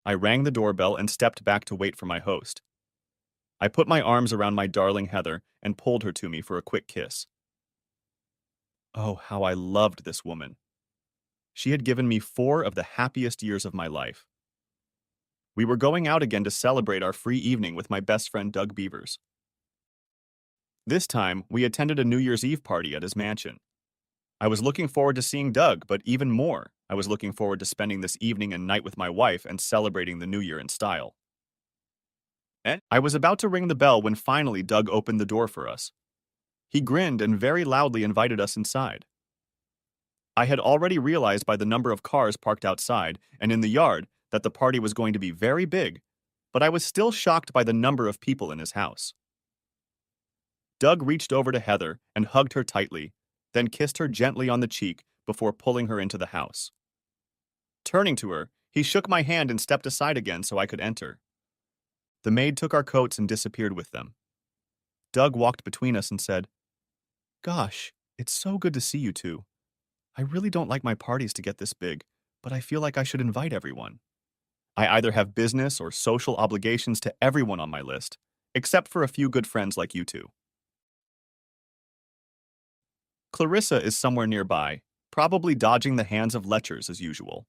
I rang the doorbell and stepped back to wait for my host. I put my arms around my darling Heather and pulled her to me for a quick kiss. Oh, how I loved this woman. She had given me 4 of the happiest years of my life. We were going out again to celebrate our free evening with my best friend Doug Beavers. This time, we attended a New Year's Eve party at his mansion. I was looking forward to seeing Doug, but even more, I was looking forward to spending this evening and night with my wife and celebrating the new year in style. And I was about to ring the bell when finally Doug opened the door for us. He grinned and very loudly invited us inside. I had already realized by the number of cars parked outside and in the yard that the party was going to be very big, but I was still shocked by the number of people in his house. Doug reached over to Heather and hugged her tightly, then kissed her gently on the cheek before pulling her into the house. Turning to her, he shook my hand and stepped aside again so I could enter. The maid took our coats and disappeared with them. Doug walked between us and said, "Gosh, it's so good to see you two. I really don't like my parties to get this big, but I feel like I should invite everyone. I either have business or social obligations to everyone on my list, except for a few good friends like you two." Clarissa is somewhere nearby, probably dodging the hands of lechers as usual.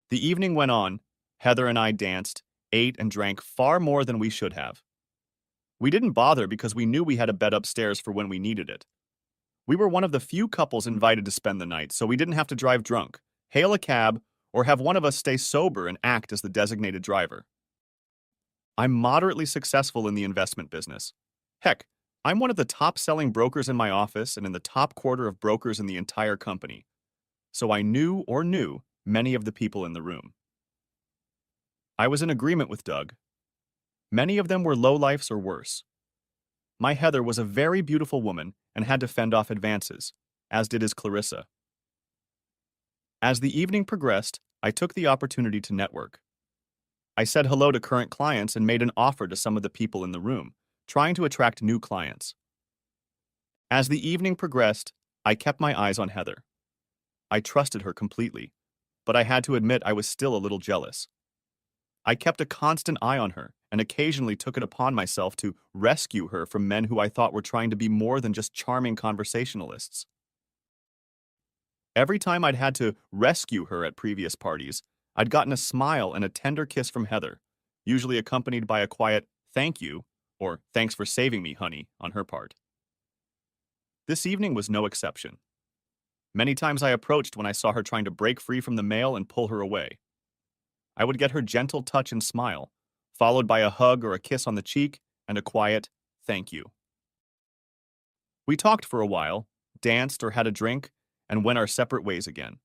The evening went on. Heather and I danced, ate, and drank far more than we should have. We didn't bother because we knew we had a bed upstairs for when we needed it. We were one of the few couples invited to spend the night, so we didn't have to drive drunk, hail a cab, or have one of us stay sober and act as the designated driver. I'm moderately successful in the investment business. Heck, I'm one of the top-selling brokers in my office and in the top quarter of brokers in the entire company. So I knew many of the people in the room. I was in agreement with Doug. Many of them were lowlifes or worse. My Heather was a very beautiful woman and had to fend off advances, as did his Clarissa. As the evening progressed, I took the opportunity to network. I said hello to current clients and made an offer to some of the people in the room, trying to attract new clients. As the evening progressed, I kept my eyes on Heather. I trusted her completely, but I had to admit I was still a little jealous. I kept a constant eye on her and occasionally took it upon myself to rescue her from men who I thought were trying to be more than just charming conversationalists. Every time I'd had to rescue her at previous parties, I'd gotten a smile and a tender kiss from Heather, usually accompanied by a quiet "thank you" or "thanks for saving me, honey" on her part. This evening was no exception. Many times I approached when I saw her trying to break free from the male and pull her away. I would get her gentle touch and smile, followed by a hug or a kiss on the cheek and a quiet "thank you." We talked for a while, danced or had a drink, and went our separate ways again.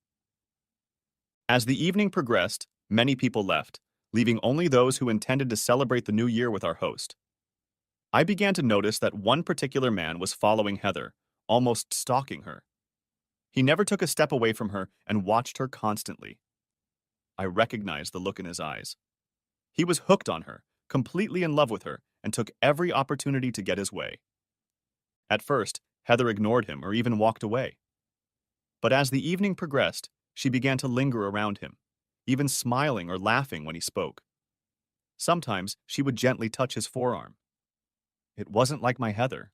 As the evening progressed, many people left, leaving only those who intended to celebrate the new year with our host. I began to notice that one particular man was following Heather, almost stalking her. He never took a step away from her and watched her constantly. I recognized the look in his eyes. He was hooked on her, completely in love with her, and took every opportunity to get his way. At first, Heather ignored him or even walked away. But as the evening progressed, she began to linger around him, even smiling or laughing when he spoke. Sometimes she would gently touch his forearm. It wasn't like my Heather.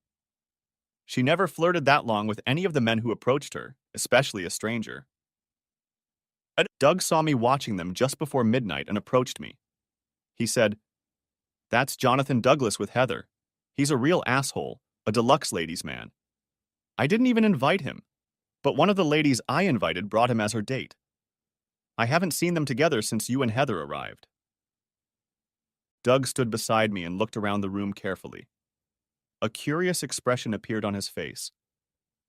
She never flirted that long with any of the men who approached her, especially a stranger. Doug saw me watching them just before midnight and approached me. He said, "That's Jonathan Douglas with Heather. He's a real asshole, a deluxe ladies' man. I didn't even invite him, but one of the ladies I invited brought him as her date. I haven't seen them together since you and Heather arrived." Doug stood beside me and looked around the room carefully. A curious expression appeared on his face.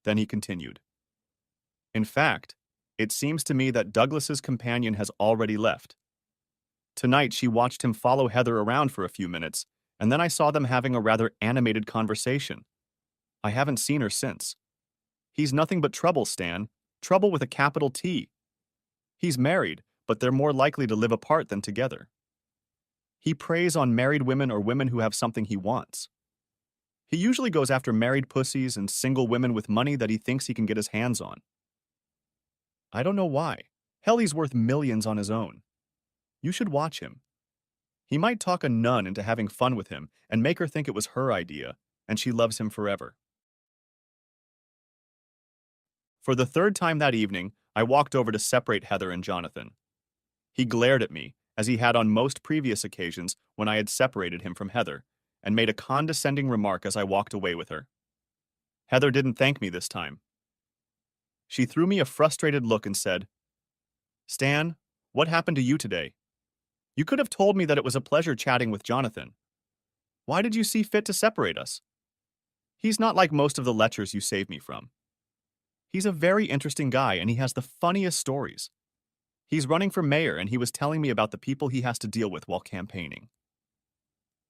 Then he continued, "In fact, it seems to me that Douglas's companion has already left. Tonight she watched him follow Heather around for a few minutes, and then I saw them having a rather animated conversation. I haven't seen her since. He's nothing but trouble, Stan. Trouble with a capital T. He's married, but they're more likely to live apart than together. He preys on married women or women who have something he wants. He usually goes after married pussies and single women with money that he thinks he can get his hands on. I don't know why. Hell, he's worth millions on his own. You should watch him. He might talk a nun into having fun with him and make her think it was her idea, and she loves him forever. For the third time that evening, I walked over to separate Heather and Jonathan. He glared at me, as he had on most previous occasions when I had separated him from Heather, and made a condescending remark as I walked away with her. Heather didn't thank me this time. She threw me a frustrated look and said, "Stan, what happened to you today? You could have told me that it was a pleasure chatting with Jonathan. Why did you see fit to separate us? He's not like most of the lechers you saved me from. He's a very interesting guy and he has the funniest stories. He's running for mayor and he was telling me about the people he has to deal with while campaigning.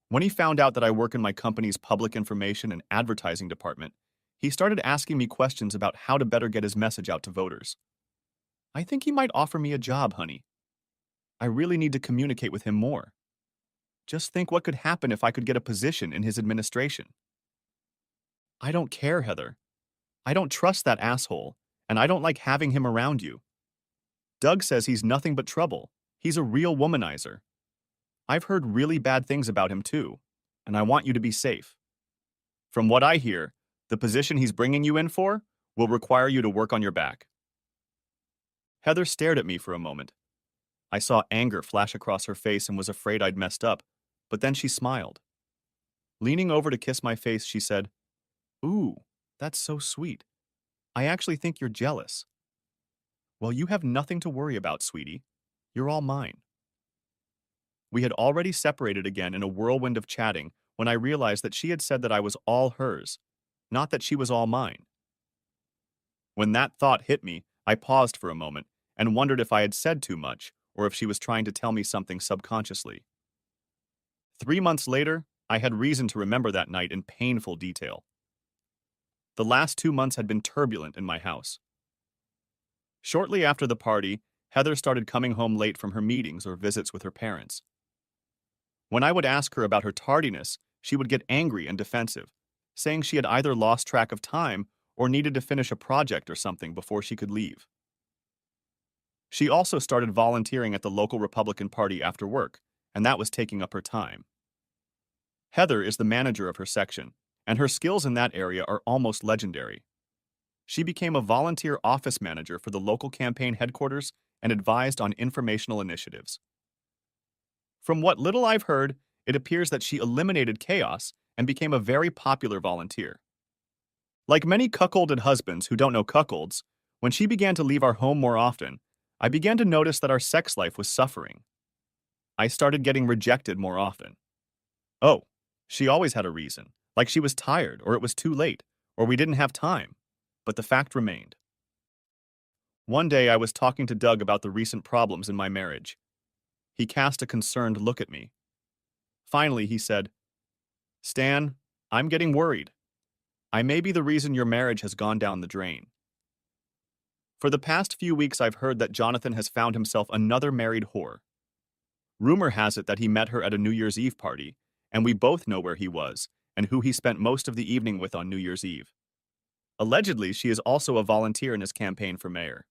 When he found out that I work in my company's public information and advertising department, he started asking me questions about how to better get his message out to voters. I think he might offer me a job, honey. I really need to communicate with him more. Just think what could happen if I could get a position in his administration." "I don't care, Heather. I don't trust that asshole, and I don't like having him around you. Doug says he's nothing but trouble. He's a real womanizer. I've heard really bad things about him too, and I want you to be safe. From what I hear, the position he's bringing you in for will require you to work on your back." Heather stared at me for a moment. I saw anger flash across her face and was afraid I'd messed up, but then she smiled. Leaning over to kiss my face, she said, "Ooh, that's so sweet. I actually think you're jealous." "Well, you have nothing to worry about, sweetie. You're all mine." We had already separated again in a whirlwind of chatting when I realized that she had said that I was all hers, not that she was all mine. When that thought hit me, I paused for a moment and wondered if I had said too much or if she was trying to tell me something subconsciously. 3 months later, I had reason to remember that night in painful detail. The last 2 months had been turbulent in my house. Shortly after the party, Heather started coming home late from her meetings or visits with her parents. When I would ask her about her tardiness, she would get angry and defensive, saying she had either lost track of time or needed to finish a project or something before she could leave. She also started volunteering at the local Republican Party after work, and that was taking up her time. Heather is the manager of her section, and her skills in that area are almost legendary. She became a volunteer office manager for the local campaign headquarters and advised on informational initiatives. From what little I've heard, it appears that she eliminated chaos and became a very popular volunteer. Like many cuckolded husbands who don't know cuckolds, when she began to leave our home more often, I began to notice that our sex life was suffering. I started getting rejected more often. Oh, she always had a reason, like she was tired, or it was too late, or we didn't have time, but the fact remained. One day I was talking to Doug about the recent problems in my marriage. He cast a concerned look at me. Finally, he said, "Stan, I'm getting worried. I may be the reason your marriage has gone down the drain. For the past few weeks, I've heard that Jonathan has found himself another married whore. Rumor has it that he met her at a New Year's Eve party, and we both know where he was and who he spent most of the evening with on New Year's Eve. Allegedly, she is also a volunteer in his campaign for mayor."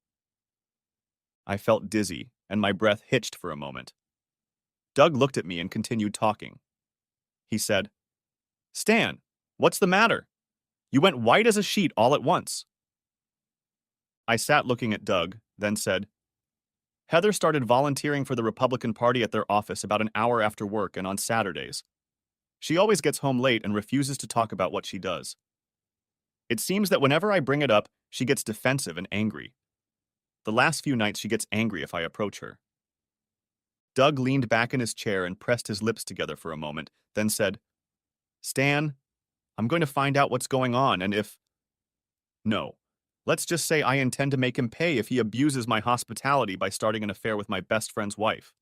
I felt dizzy, and my breath hitched for a moment. Doug looked at me and continued talking. He said, "Stan, what's the matter? You went white as a sheet all at once." I sat looking at Doug, then said, "Heather started volunteering for the Republican Party at their office about an hour after work and on Saturdays. She always gets home late and refuses to talk about what she does. It seems that whenever I bring it up, she gets defensive and angry. The last few nights she gets angry if I approach her." Doug leaned back in his chair and pressed his lips together for a moment, then said, "Stan, I'm going to find out what's going on, and if... No, let's just say I intend to make him pay if he abuses my hospitality by starting an affair with my best friend's wife.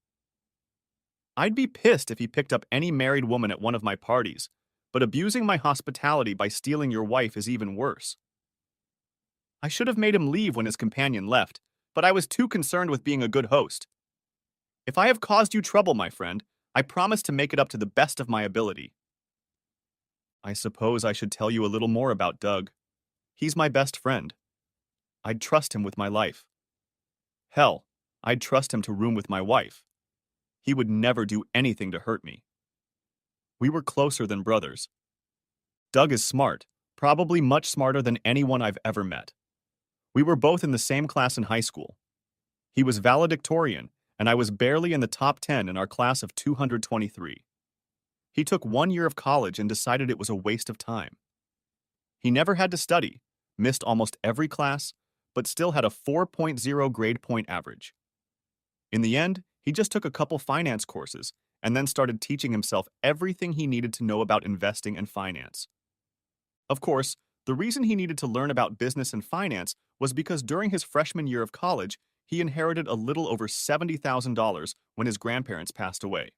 I'd be pissed if he picked up any married woman at one of my parties, but abusing my hospitality by stealing your wife is even worse. I should have made him leave when his companion left, but I was too concerned with being a good host. If I have caused you trouble, my friend, I promise to make it up to the best of my ability." I suppose I should tell you a little more about Doug. He's my best friend. I'd trust him with my life. Hell, I'd trust him to room with my wife. He would never do anything to hurt me. We were closer than brothers. Doug is smart, probably much smarter than anyone I've ever met. We were both in the same class in high school. He was valedictorian, and I was barely in the top 10 in our class of 223. He took 1 year of college and decided it was a waste of time. He never had to study, missed almost every class, but still had a 4.0 grade point average. In the end, he just took a couple finance courses and then started teaching himself everything he needed to know about investing and finance. Of course, the reason he needed to learn about business and finance was because during his freshman year of college, he inherited a little over $70,000 when his grandparents passed away.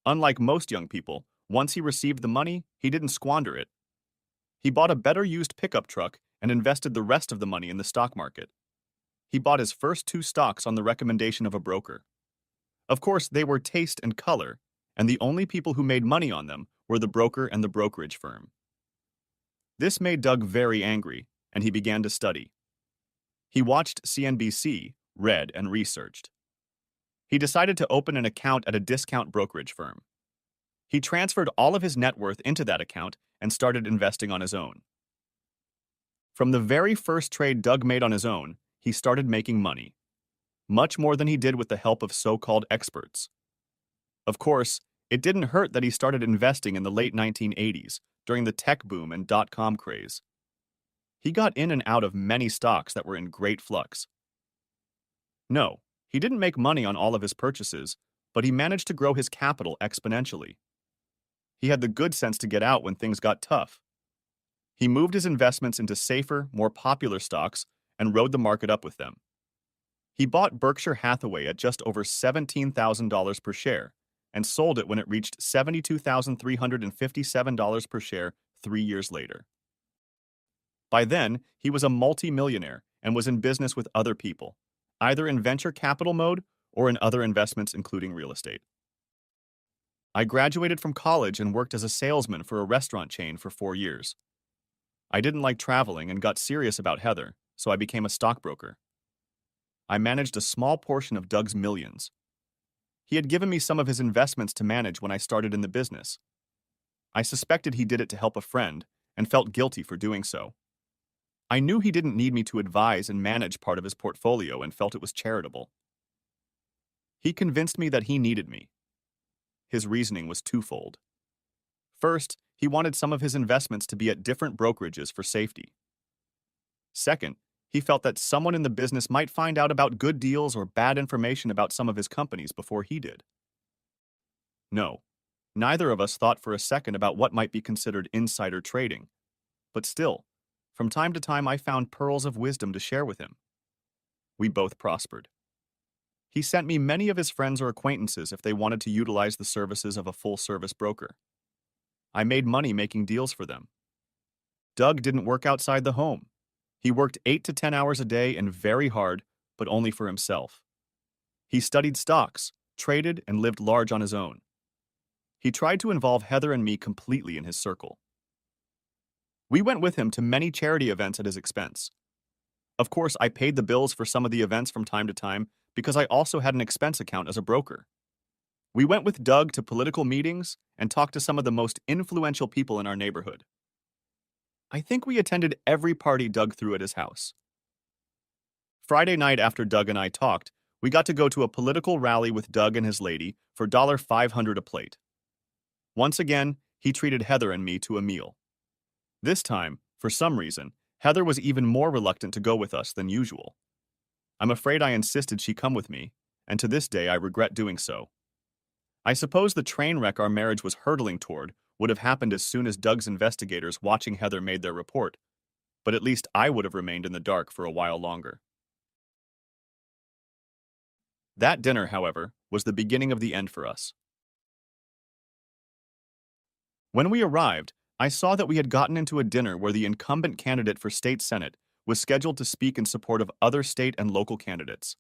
Unlike most young people, once he received the money, he didn't squander it. He bought a better used pickup truck and invested the rest of the money in the stock market. He bought his first 2 stocks on the recommendation of a broker. Of course, they were taste and color, and the only people who made money on them were the broker and the brokerage firm. This made Doug very angry, and he began to study. He watched CNBC, read, and researched. He decided to open an account at a discount brokerage firm. He transferred all of his net worth into that account and started investing on his own. From the very first trade Doug made on his own, he started making money, much more than he did with the help of so-called experts. Of course, it didn't hurt that he started investing in the late 1980s, during the tech boom and dot-com craze. He got in and out of many stocks that were in great flux. No, he didn't make money on all of his purchases, but he managed to grow his capital exponentially. He had the good sense to get out when things got tough. He moved his investments into safer, more popular stocks and rode the market up with them. He bought Berkshire Hathaway at just over $17,000 per share and sold it when it reached $72,357 per share 3 years later. By then, he was a multi-millionaire and was in business with other people, either in venture capital mode or in other investments including real estate. I graduated from college and worked as a salesman for a restaurant chain for 4 years. I didn't like traveling and got serious about Heather, so I became a stockbroker. I managed a small portion of Doug's millions. He had given me some of his investments to manage when I started in the business. I suspected he did it to help a friend and felt guilty for doing so. I knew he didn't need me to advise and manage part of his portfolio and felt it was charitable. He convinced me that he needed me. His reasoning was twofold. First, he wanted some of his investments to be at different brokerages for safety. Second, he felt that someone in the business might find out about good deals or bad information about some of his companies before he did. No, neither of us thought for a second about what might be considered insider trading. But still, from time to time I found pearls of wisdom to share with him. We both prospered. He sent me many of his friends or acquaintances if they wanted to utilize the services of a full-service broker. I made money making deals for them. Doug didn't work outside the home. He worked 8 to 10 hours a day and very hard, but only for himself. He studied stocks, traded, and lived large on his own. He tried to involve Heather and me completely in his circle. We went with him to many charity events at his expense. Of course, I paid the bills for some of the events from time to time because I also had an expense account as a broker. We went with Doug to political meetings and talked to some of the most influential people in our neighborhood. I think we attended every party Doug threw at his house. Friday night after Doug and I talked, we got to go to a political rally with Doug and his lady for $500 a plate. Once again, he treated Heather and me to a meal. This time, for some reason, Heather was even more reluctant to go with us than usual. I'm afraid I insisted she come with me, and to this day I regret doing so. I suppose the train wreck our marriage was hurtling toward would have happened as soon as Doug's investigators watching Heather made their report, but at least I would have remained in the dark for a while longer. That dinner, however, was the beginning of the end for us. When we arrived, I saw that we had gotten into a dinner where the incumbent candidate for state senate was scheduled to speak in support of other state and local candidates.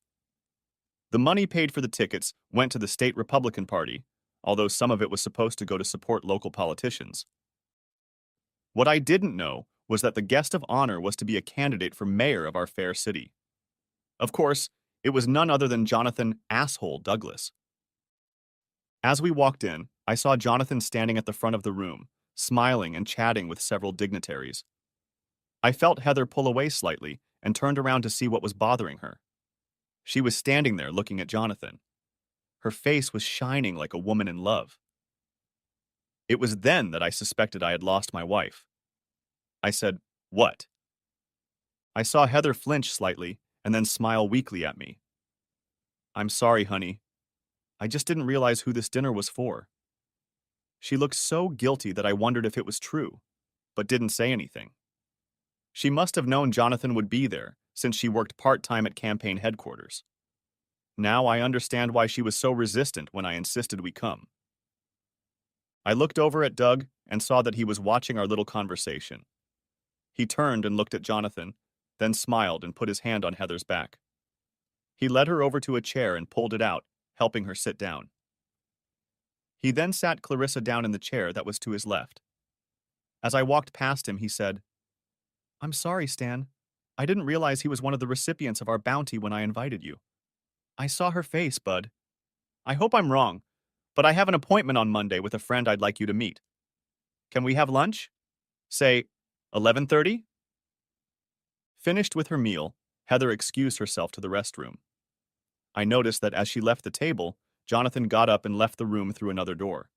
The money paid for the tickets went to the state Republican Party, although some of it was supposed to go to support local politicians. What I didn't know was that the guest of honor was to be a candidate for mayor of our fair city. Of course, It was none other than Jonathan "Asshole" Douglas. As we walked in, I saw Jonathan standing at the front of the room, smiling and chatting with several dignitaries. I felt Heather pull away slightly and turned around to see what was bothering her. She was standing there looking at Jonathan. Her face was shining like a woman in love. It was then that I suspected I had lost my wife. I said, "What?" I saw Heather flinch slightly and then smile weakly at me. "I'm sorry, honey. I just didn't realize who this dinner was for." She looked so guilty that I wondered if it was true, but didn't say anything. She must have known Jonathan would be there, since she worked part-time at campaign headquarters. Now I understand why she was so resistant when I insisted we come. I looked over at Doug and saw that he was watching our little conversation. He turned and looked at Jonathan, then smiled and put his hand on Heather's back. He led her over to a chair and pulled it out, helping her sit down. He then sat Clarissa down in the chair that was to his left. As I walked past him, he said, "I'm sorry, Stan. I didn't realize he was one of the recipients of our bounty when I invited you." I saw her face, Bud. "I hope I'm wrong, but I have an appointment on Monday with a friend I'd like you to meet. Can we have lunch? Say, 11:30? Finished with her meal, Heather excused herself to the restroom. I noticed that as she left the table, Jonathan got up and left the room through another door.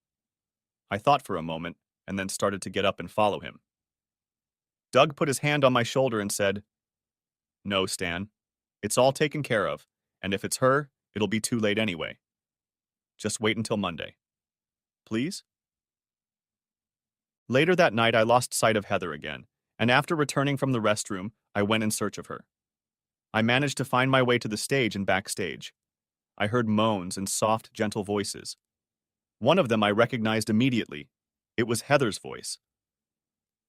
I thought for a moment, and then started to get up and follow him. Doug put his hand on my shoulder and said, "No, Stan. It's all taken care of, and if it's her, it'll be too late anyway. Just wait until Monday. Please?" Later that night, I lost sight of Heather again, and after returning from the restroom, I went in search of her. I managed to find my way to the stage and backstage. I heard moans and soft, gentle voices. One of them I recognized immediately. It was Heather's voice.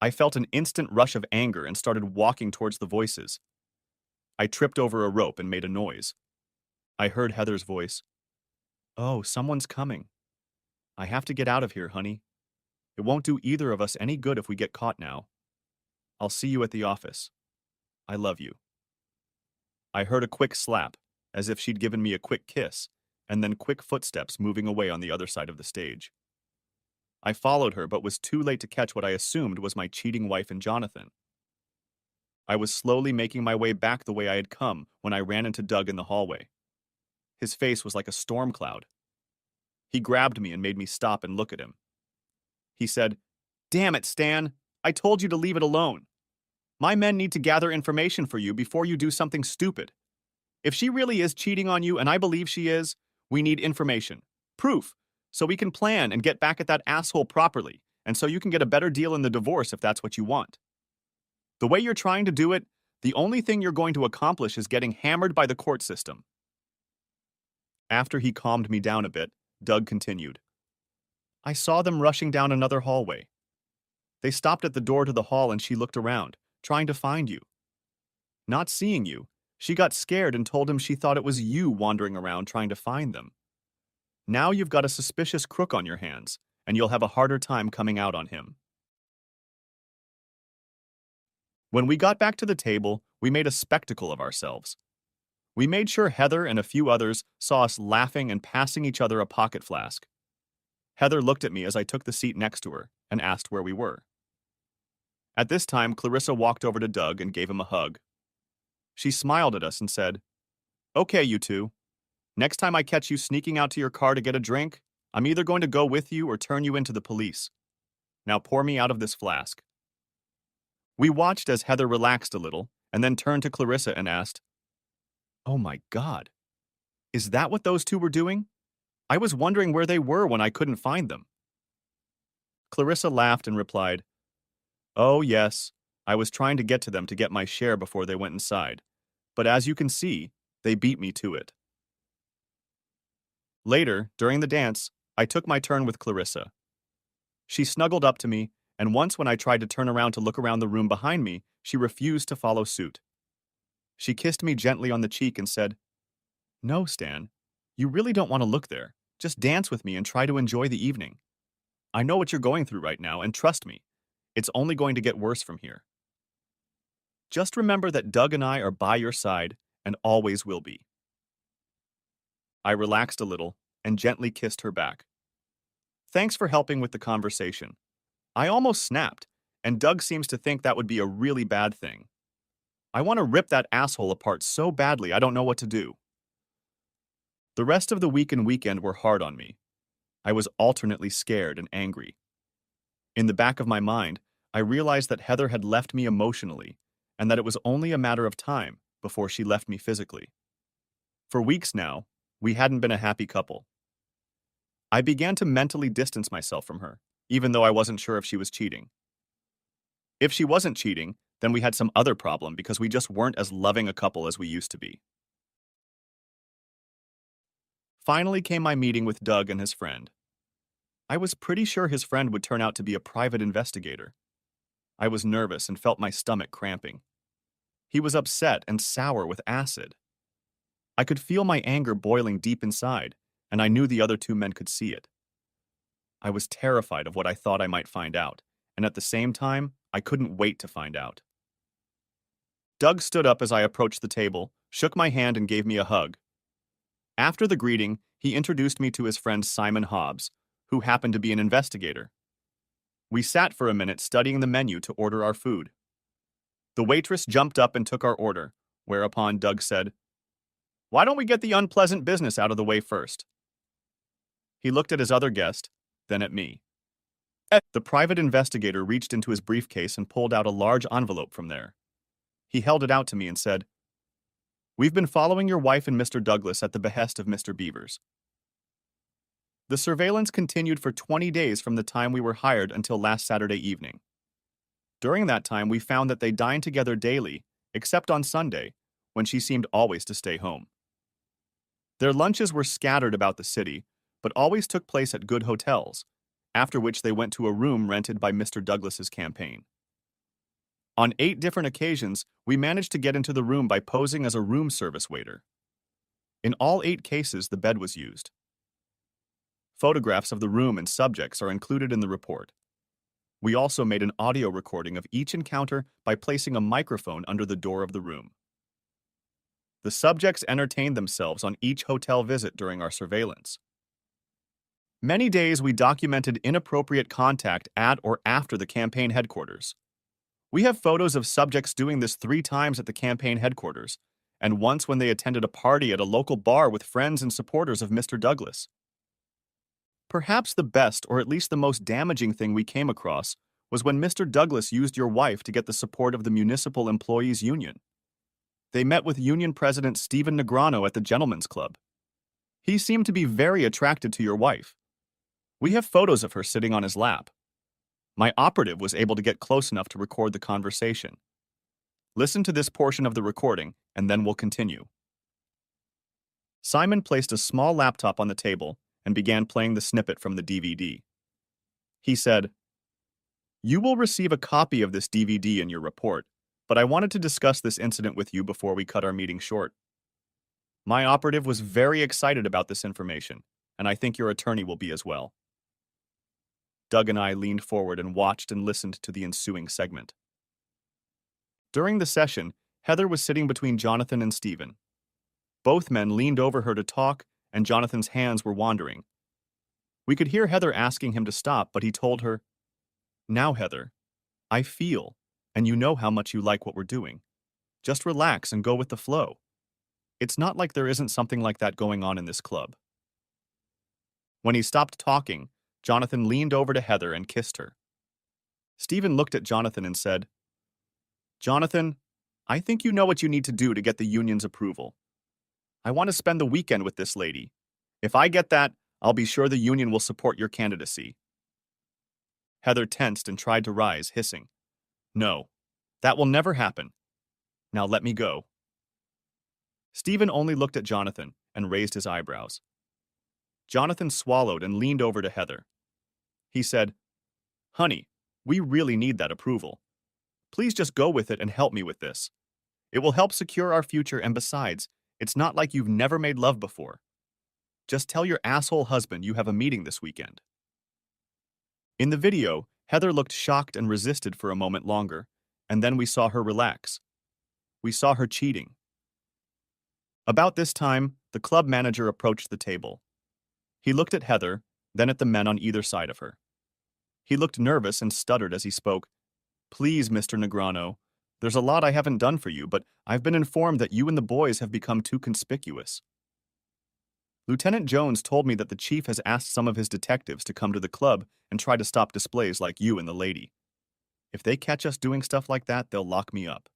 I felt an instant rush of anger and started walking towards the voices. I tripped over a rope and made a noise. I heard Heather's voice. "Oh, someone's coming. I have to get out of here, honey. It won't do either of us any good if we get caught now. I'll see you at the office. I love you." I heard a quick slap, as if she'd given me a quick kiss, and then quick footsteps moving away on the other side of the stage. I followed her, but was too late to catch what I assumed was my cheating wife and Jonathan. I was slowly making my way back the way I had come when I ran into Doug in the hallway. His face was like a storm cloud. He grabbed me and made me stop and look at him. He said, "Damn it, Stan. I told you to leave it alone. My men need to gather information for you before you do something stupid. If she really is cheating on you, and I believe she is, we need information. Proof. So we can plan and get back at that asshole properly, and so you can get a better deal in the divorce if that's what you want. The way you're trying to do it, the only thing you're going to accomplish is getting hammered by the court system." After he calmed me down a bit, Doug continued. "I saw them rushing down another hallway. They stopped at the door to the hall and she looked around, trying to find you. Not seeing you, she got scared and told him she thought it was you wandering around trying to find them. Now you've got a suspicious crook on your hands, and you'll have a harder time coming out on him." When we got back to the table, we made a spectacle of ourselves. We made sure Heather and a few others saw us laughing and passing each other a pocket flask. Heather looked at me as I took the seat next to her and asked where we were. At this time, Clarissa walked over to Doug and gave him a hug. She smiled at us and said, "Okay, you two. Next time I catch you sneaking out to your car to get a drink, I'm either going to go with you or turn you into the police. Now pour me out of this flask." We watched as Heather relaxed a little and then turned to Clarissa and asked, "Oh my God, is that what those two were doing? I was wondering where they were when I couldn't find them." Clarissa laughed and replied, "Oh yes, I was trying to get to them to get my share before they went inside, but as you can see, they beat me to it." Later, during the dance, I took my turn with Clarissa. She snuggled up to me, and once when I tried to turn around to look around the room behind me, she refused to follow suit. She kissed me gently on the cheek and said, "No, Stan, you really don't want to look there. Just dance with me and try to enjoy the evening. I know what you're going through right now, and trust me, it's only going to get worse from here. Just remember that Doug and I are by your side and always will be." I relaxed a little and gently kissed her back. Thanks for helping with the conversation. I almost snapped, and Doug seems to think that would be a really bad thing. I want to rip that asshole apart so badly I don't know what to do. The rest of the week and weekend were hard on me. I was alternately scared and angry. In the back of my mind, I realized that Heather had left me emotionally, and that it was only a matter of time before she left me physically. For weeks now, we hadn't been a happy couple. I began to mentally distance myself from her, even though I wasn't sure if she was cheating. If she wasn't cheating, then we had some other problem because we just weren't as loving a couple as we used to be. Finally came my meeting with Doug and his friend. I was pretty sure his friend would turn out to be a private investigator. I was nervous and felt my stomach cramping. He was upset and sour with acid. I could feel my anger boiling deep inside, and I knew the other two men could see it. I was terrified of what I thought I might find out, and at the same time, I couldn't wait to find out. Doug stood up as I approached the table, shook my hand, and gave me a hug. After the greeting, he introduced me to his friend Simon Hobbs, who happened to be an investigator. We sat for a minute studying the menu to order our food. The waitress jumped up and took our order, whereupon Doug said, "Why don't we get the unpleasant business out of the way first?" He looked at his other guest, then at me. The private investigator reached into his briefcase and pulled out a large envelope from there. He held it out to me and said, "We've been following your wife and Mr. Douglas at the behest of Mr. Beavers. The surveillance continued for 20 days from the time we were hired until last Saturday evening. During that time, we found that they dined together daily, except on Sunday, when she seemed always to stay home. Their lunches were scattered about the city, but always took place at good hotels, after which they went to a room rented by Mr. Douglas's campaign. On 8 different occasions, we managed to get into the room by posing as a room service waiter. In all 8 cases, the bed was used. Photographs of the room and subjects are included in the report. We also made an audio recording of each encounter by placing a microphone under the door of the room. The subjects entertained themselves on each hotel visit during our surveillance. Many days we documented inappropriate contact at or after the campaign headquarters. We have photos of subjects doing this 3 times at the campaign headquarters, and once when they attended a party at a local bar with friends and supporters of Mr. Douglas. Perhaps the best, or at least the most damaging thing we came across was when Mr. Douglas used your wife to get the support of the Municipal Employees Union. They met with Union President Stephen Negrano at the Gentlemen's Club. He seemed to be very attracted to your wife. We have photos of her sitting on his lap. My operative was able to get close enough to record the conversation. Listen to this portion of the recording, and then we'll continue. Simon placed a small laptop on the table and began playing the snippet from the DVD. He said, "You will receive a copy of this DVD in your report, but I wanted to discuss this incident with you before we cut our meeting short. My operative was very excited about this information, and I think your attorney will be as well." Doug and I leaned forward and watched and listened to the ensuing segment. During the session, Heather was sitting between Jonathan and Stephen. Both men leaned over her to talk, and Jonathan's hands were wandering. We could hear Heather asking him to stop, but he told her, "Now, Heather, I feel, and you know how much you like what we're doing. Just relax and go with the flow. It's not like there isn't something like that going on in this club." When he stopped talking, Jonathan leaned over to Heather and kissed her. Stephen looked at Jonathan and said, "Jonathan, I think you know what you need to do to get the union's approval. I want to spend the weekend with this lady. If I get that, I'll be sure the union will support your candidacy." Heather tensed and tried to rise, hissing, "No, that will never happen. Now let me go." Stephen only looked at Jonathan and raised his eyebrows. Jonathan swallowed and leaned over to Heather. He said, "Honey, we really need that approval. Please just go with it and help me with this. It will help secure our future, and besides, it's not like you've never made love before. Just tell your asshole husband you have a meeting this weekend." In the video, Heather looked shocked and resisted for a moment longer, and then we saw her relax. We saw her cheating. About this time, the club manager approached the table. He looked at Heather, then at the men on either side of her. He looked nervous and stuttered as he spoke. Please, Mr. Negrano, there's a lot I haven't done for you, but I've been informed that you and the boys have become too conspicuous. Lieutenant Jones told me that the chief has asked some of his detectives to come to the club and try to stop displays like you and the lady. If they catch us doing stuff like that, they'll lock me up.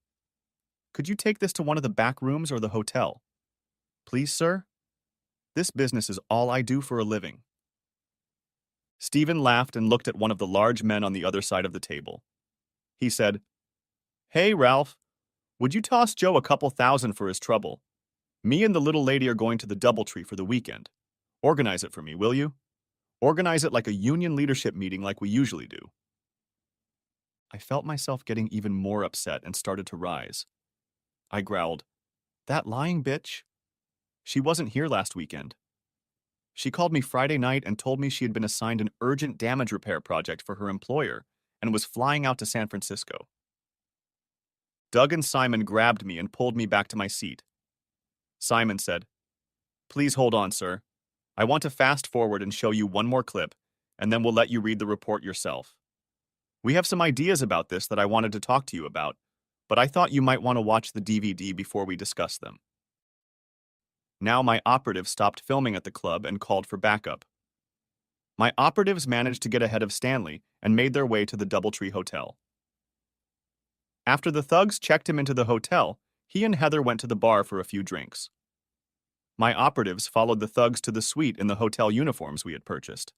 Could you take this to one of the back rooms or the hotel? Please, sir? This business is all I do for a living. Stephen laughed and looked at one of the large men on the other side of the table. He said, Hey, Ralph, would you toss Joe a couple thousand for his trouble? Me and the little lady are going to the Doubletree for the weekend. Organize it for me, will you? Organize it like a union leadership meeting like we usually do. I felt myself getting even more upset and started to rise. I growled, That lying bitch? She wasn't here last weekend. She called me Friday night and told me she had been assigned an urgent damage repair project for her employer and was flying out to San Francisco. Doug and Simon grabbed me and pulled me back to my seat. Simon said, Please hold on, sir. I want to fast forward and show you one more clip, and then we'll let you read the report yourself. We have some ideas about this that I wanted to talk to you about, but I thought you might want to watch the DVD before we discuss them. Now my operatives stopped filming at the club and called for backup. My operatives managed to get ahead of Stanley and made their way to the Doubletree Hotel. After the thugs checked him into the hotel, he and Heather went to the bar for a few drinks. My operatives followed the thugs to the suite in the hotel uniforms we had purchased.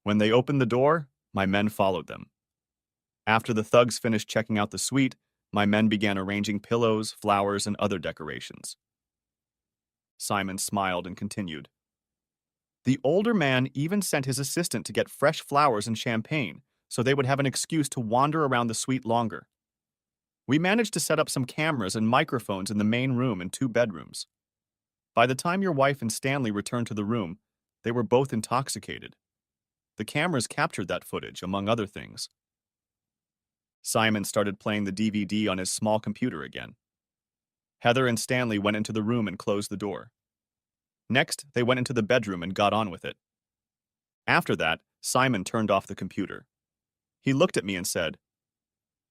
When they opened the door, my men followed them. After the thugs finished checking out the suite, my men began arranging pillows, flowers, and other decorations. Simon smiled and continued. The older man even sent his assistant to get fresh flowers and champagne so they would have an excuse to wander around the suite longer. We managed to set up some cameras and microphones in the main room and 2 bedrooms. By the time your wife and Stanley returned to the room, they were both intoxicated. The cameras captured that footage, among other things. Simon started playing the DVD on his small computer again. Heather and Stanley went into the room and closed the door. Next, they went into the bedroom and got on with it. After that, Simon turned off the computer. He looked at me and said,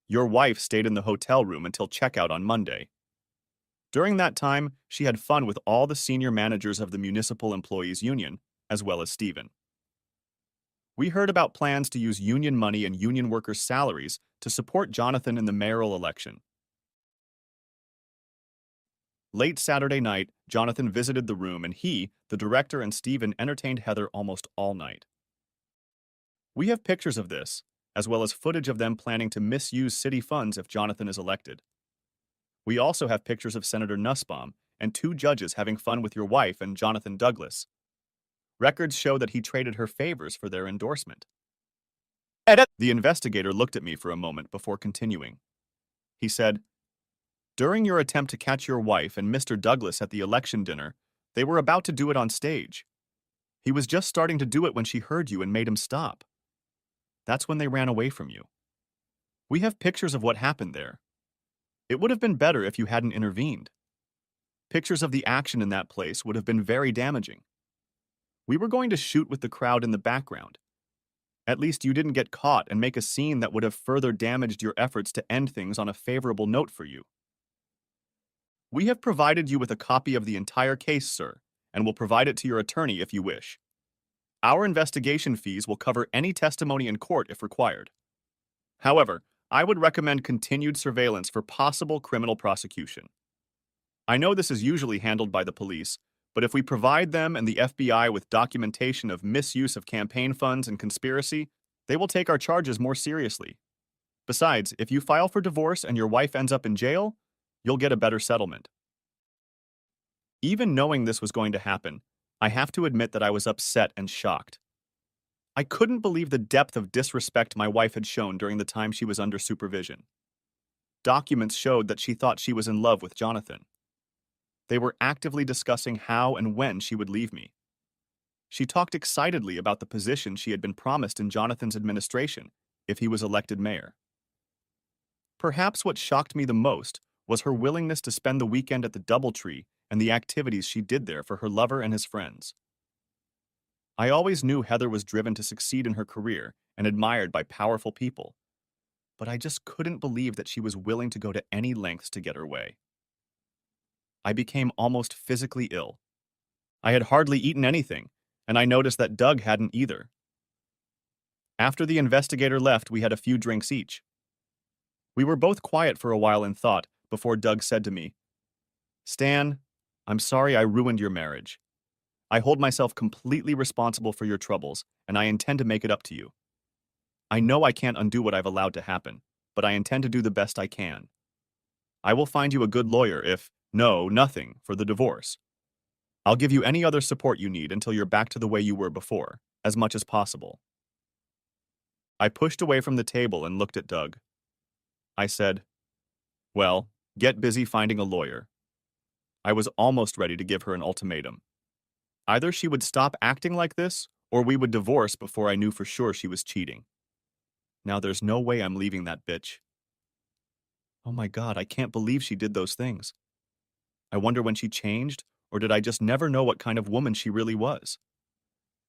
Your wife stayed in the hotel room until checkout on Monday. During that time, she had fun with all the senior managers of the Municipal Employees Union, as well as Stephen. We heard about plans to use union money and union workers' salaries to support Jonathan in the mayoral election. Late Saturday night, Jonathan visited the room and he, the director, and Stephen entertained Heather almost all night. We have pictures of this, as well as footage of them planning to misuse city funds if Jonathan is elected. We also have pictures of Senator Nussbaum and 2 judges having fun with your wife and Jonathan Douglas. Records show that he traded her favors for their endorsement. The investigator looked at me for a moment before continuing. He said, During your attempt to catch your wife and Mr. Douglas at the election dinner, they were about to do it on stage. He was just starting to do it when she heard you and made him stop. That's when they ran away from you. We have pictures of what happened there. It would have been better if you hadn't intervened. Pictures of the action in that place would have been very damaging. We were going to shoot with the crowd in the background. At least you didn't get caught and make a scene that would have further damaged your efforts to end things on a favorable note for you. We have provided you with a copy of the entire case, sir, and will provide it to your attorney if you wish. Our investigation fees will cover any testimony in court if required. However, I would recommend continued surveillance for possible criminal prosecution. I know this is usually handled by the police, but if we provide them and the FBI with documentation of misuse of campaign funds and conspiracy, they will take our charges more seriously. Besides, if you file for divorce and your wife ends up in jail, you'll get a better settlement. Even knowing this was going to happen, I have to admit that I was upset and shocked. I couldn't believe the depth of disrespect my wife had shown during the time she was under supervision. Documents showed that she thought she was in love with Jonathan. They were actively discussing how and when she would leave me. She talked excitedly about the position she had been promised in Jonathan's administration if he was elected mayor. Perhaps what shocked me the most was her willingness to spend the weekend at the Doubletree and the activities she did there for her lover and his friends. I always knew Heather was driven to succeed in her career and admired by powerful people, but I just couldn't believe that she was willing to go to any lengths to get her way. I became almost physically ill. I had hardly eaten anything, and I noticed that Doug hadn't either. After the investigator left, we had a few drinks each. We were both quiet for a while in thought before Doug said to me, "Stan, I'm sorry I ruined your marriage. I hold myself completely responsible for your troubles, and I intend to make it up to you. I know I can't undo what I've allowed to happen, but I intend to do the best I can. I will find you a good lawyer if, no, nothing, for the divorce. I'll give you any other support you need until you're back to the way you were before, as much as possible." I pushed away from the table and looked at Doug. I said, "Well, get busy finding a lawyer." I was almost ready to give her an ultimatum. Either she would stop acting like this, or we would divorce before I knew for sure she was cheating. Now there's no way I'm leaving that bitch. Oh my God, I can't believe she did those things. I wonder when she changed, or did I just never know what kind of woman she really was?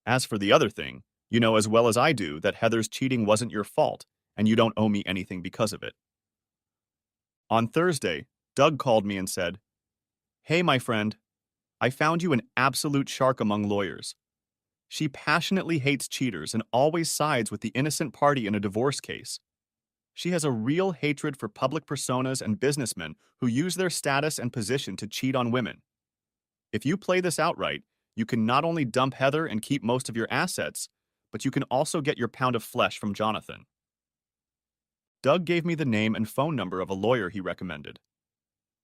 As for the other thing, you know as well as I do that Heather's cheating wasn't your fault, and you don't owe me anything because of it. On Thursday, Doug called me and said, "Hey, my friend, I found you an absolute shark among lawyers. She passionately hates cheaters and always sides with the innocent party in a divorce case. She has a real hatred for public personas and businessmen who use their status and position to cheat on women. If you play this outright, you can not only dump Heather and keep most of your assets, but you can also get your pound of flesh from Jonathan." Doug gave me the name and phone number of a lawyer he recommended.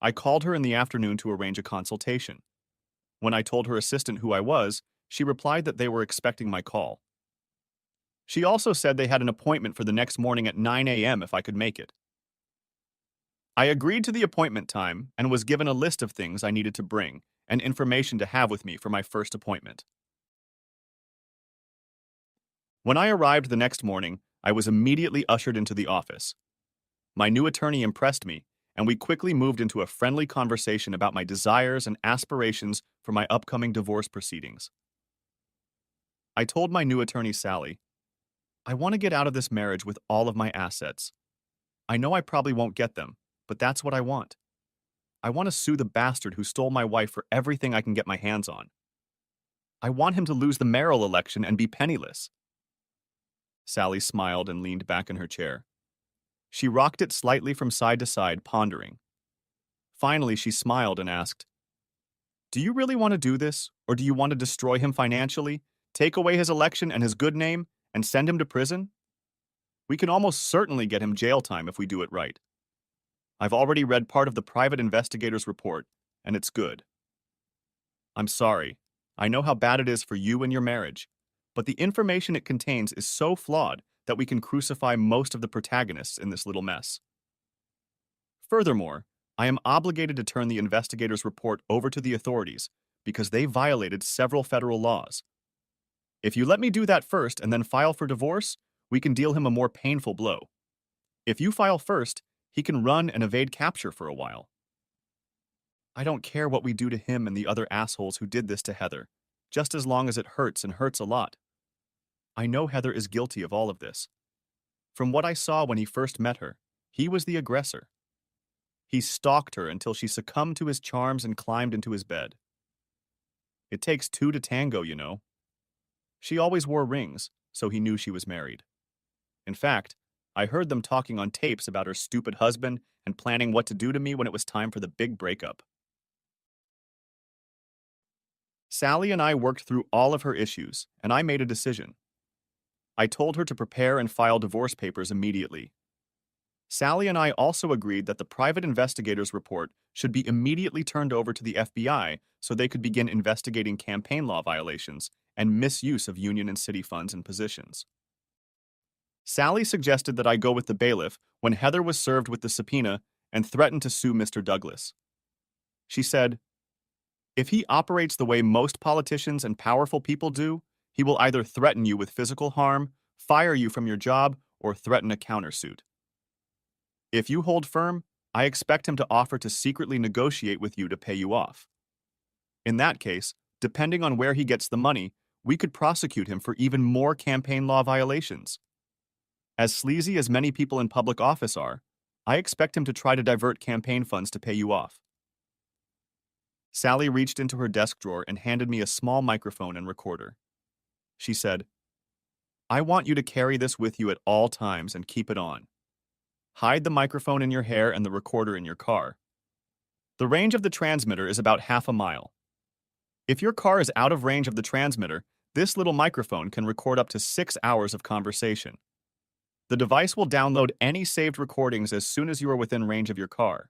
I called her in the afternoon to arrange a consultation. When I told her assistant who I was, she replied that they were expecting my call. She also said they had an appointment for the next morning at 9 a.m. if I could make it. I agreed to the appointment time and was given a list of things I needed to bring and information to have with me for my first appointment. When I arrived the next morning, I was immediately ushered into the office. My new attorney impressed me, and we quickly moved into a friendly conversation about my desires and aspirations for my upcoming divorce proceedings. I told my new attorney, Sally, "I want to get out of this marriage with all of my assets. I know I probably won't get them, but that's what I want. I want to sue the bastard who stole my wife for everything I can get my hands on. I want him to lose the mayoral election and be penniless." Sally smiled and leaned back in her chair. She rocked it slightly from side to side, pondering. Finally, she smiled and asked, "Do you really want to do this, or do you want to destroy him financially, take away his election and his good name, and send him to prison? We can almost certainly get him jail time if we do it right. I've already read part of the private investigator's report, and it's good. I'm sorry. I know how bad it is for you and your marriage, but the information it contains is so flawed that we can crucify most of the protagonists in this little mess. Furthermore, I am obligated to turn the investigator's report over to the authorities because they violated several federal laws. If you let me do that first and then file for divorce, we can deal him a more painful blow. If you file first, he can run and evade capture for a while. I don't care what we do to him and the other assholes who did this to Heather, just as long as it hurts and hurts a lot. I know Heather is guilty of all of this. From what I saw when he first met her, he was the aggressor. He stalked her until she succumbed to his charms and climbed into his bed. It takes two to tango, you know. She always wore rings, so he knew she was married. In fact, I heard them talking on tapes about her stupid husband and planning what to do to me when it was time for the big breakup. Sally and I worked through all of her issues, and I made a decision. I told her to prepare and file divorce papers immediately. Sally and I also agreed that the private investigator's report should be immediately turned over to the FBI so they could begin investigating campaign law violations and misuse of union and city funds and positions. Sally suggested that I go with the bailiff when Heather was served with the subpoena and threatened to sue Mr. Douglas. She said, "If he operates the way most politicians and powerful people do, he will either threaten you with physical harm, fire you from your job, or threaten a countersuit. If you hold firm, I expect him to offer to secretly negotiate with you to pay you off. In that case, depending on where he gets the money, we could prosecute him for even more campaign law violations. As sleazy as many people in public office are, I expect him to try to divert campaign funds to pay you off. Sally reached into her desk drawer and handed me a small microphone and recorder. She said, I want you to carry this with you at all times and keep it on. Hide the microphone in your hair and the recorder in your car. The range of the transmitter is about half a mile. If your car is out of range of the transmitter, this little microphone can record up to 6 hours of conversation. The device will download any saved recordings as soon as you are within range of your car.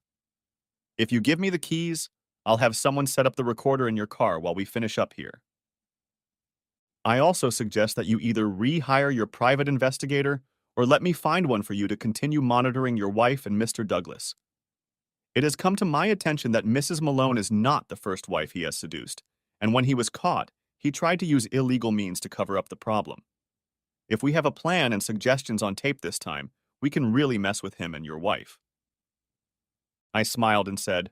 If you give me the keys, I'll have someone set up the recorder in your car while we finish up here. I also suggest that you either rehire your private investigator or let me find one for you to continue monitoring your wife and Mr. Douglas. It has come to my attention that Mrs. Malone is not the first wife he has seduced, and when he was caught, he tried to use illegal means to cover up the problem. If we have a plan and suggestions on tape this time, we can really mess with him and your wife. I smiled and said,